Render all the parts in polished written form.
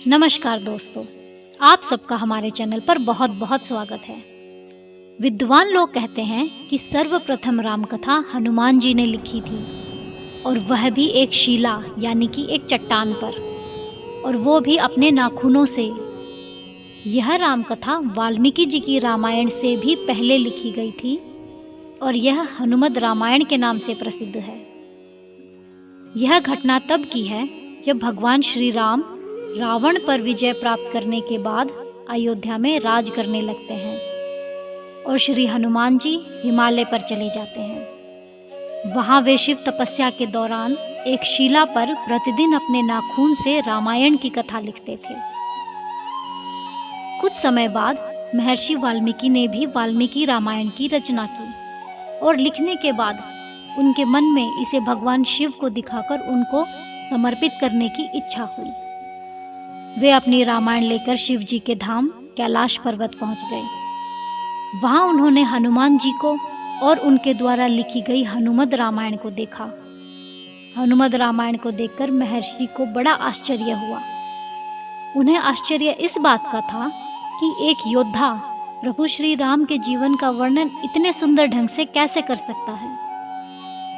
नमस्कार दोस्तों, आप सबका हमारे चैनल पर बहुत बहुत स्वागत है। विद्वान लोग कहते हैं कि सर्वप्रथम राम कथा हनुमान जी ने लिखी थी, और वह भी एक शिला यानी कि एक चट्टान पर, और वो भी अपने नाखूनों से। यह राम कथा वाल्मीकि जी की रामायण से भी पहले लिखी गई थी, और यह हनुमद रामायण के नाम से प्रसिद्ध है। यह घटना तब की है जब भगवान श्री राम रावण पर विजय प्राप्त करने के बाद अयोध्या में राज करने लगते हैं, और श्री हनुमान जी हिमालय पर चले जाते हैं। वहाँ वे शिव तपस्या के दौरान एक शिला पर प्रतिदिन अपने नाखून से रामायण की कथा लिखते थे। कुछ समय बाद महर्षि वाल्मीकि ने भी वाल्मीकि रामायण की रचना की, और लिखने के बाद उनके मन में इसे भगवान शिव को दिखाकर उनको समर्पित करने की इच्छा हुई। वे अपनी रामायण लेकर शिव जी के धाम कैलाश पर्वत पहुंच गए। वहां उन्होंने हनुमान जी को और उनके द्वारा लिखी गई हनुमद रामायण को देखा। हनुमद रामायण को देखकर महर्षि को बड़ा आश्चर्य हुआ। उन्हें आश्चर्य इस बात का था कि एक योद्धा प्रभु श्री राम के जीवन का वर्णन इतने सुंदर ढंग से कैसे कर सकता है।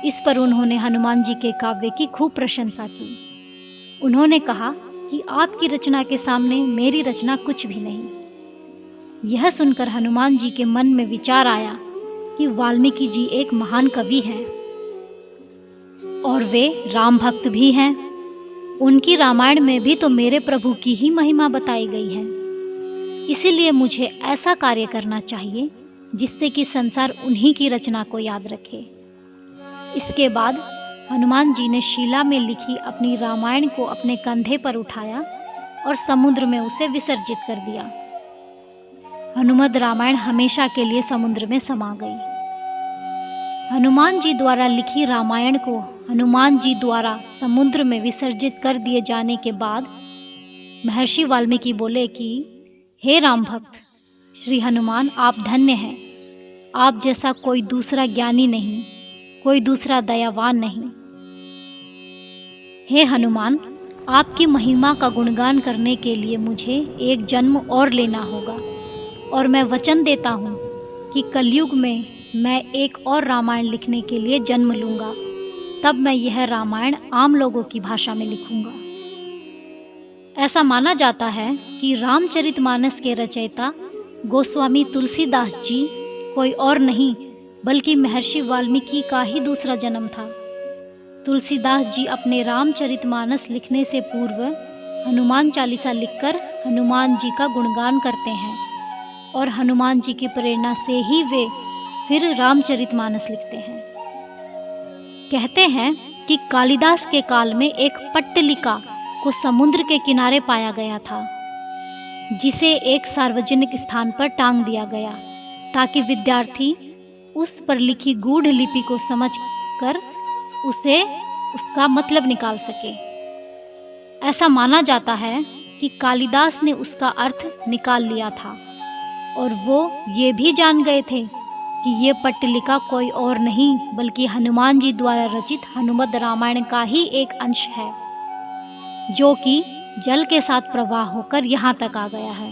इस पर उन्होंने हनुमान जी के काव्य की खूब प्रशंसा की। उन्होंने कहा कि आपकी रचना के सामने मेरी रचना कुछ भी नहीं। यह सुनकर हनुमान जी के मन में विचार आया कि वाल्मीकि जी एक महान कवि हैं, और वे राम भक्त भी हैं। उनकी रामायण में भी तो मेरे प्रभु की ही महिमा बताई गई है। इसीलिए मुझे ऐसा कार्य करना चाहिए जिससे कि संसार उन्हीं की रचना को याद रखे। इसके बाद हनुमान जी ने शिला में लिखी अपनी रामायण को अपने कंधे पर उठाया और समुद्र में उसे विसर्जित कर दिया। हनुमद रामायण हमेशा के लिए समुद्र में समा गई। हनुमान जी द्वारा लिखी रामायण को हनुमान जी द्वारा समुद्र में विसर्जित कर दिए जाने के बाद महर्षि वाल्मीकि बोले कि हे राम भक्त श्री हनुमान, आप धन्य हैं। आप जैसा कोई दूसरा ज्ञानी नहीं, कोई दूसरा दयावान नहीं। हे हनुमान, आपकी महिमा का गुणगान करने के लिए मुझे एक जन्म और लेना होगा, और मैं वचन देता हूँ कि कलयुग में मैं एक और रामायण लिखने के लिए जन्म लूँगा। तब मैं यह रामायण आम लोगों की भाषा में लिखूँगा। ऐसा माना जाता है कि रामचरितमानस के रचयिता गोस्वामी तुलसीदास जी कोई और नहीं बल्कि महर्षि वाल्मीकि का ही दूसरा जन्म था। तुलसीदास जी अपने रामचरितमानस लिखने से पूर्व हनुमान चालीसा लिखकर हनुमान जी का गुणगान करते हैं, और हनुमान जी की प्रेरणा से ही वे फिर रामचरितमानस लिखते हैं। कहते हैं कि कालिदास के काल में एक पट्टलिका को समुद्र के किनारे पाया गया था, जिसे एक सार्वजनिक स्थान पर टांग दिया गया ताकि विद्यार्थी उस पर लिखी गूढ़ लिपि को समझकर उसका मतलब निकाल सके। ऐसा माना जाता है कि कालिदास ने उसका अर्थ निकाल लिया था, और वो ये भी जान गए थे कि ये पट्टलिका कोई और नहीं बल्कि हनुमान जी द्वारा रचित हनुमद रामायण का ही एक अंश है, जो कि जल के साथ प्रवाह होकर यहाँ तक आ गया है।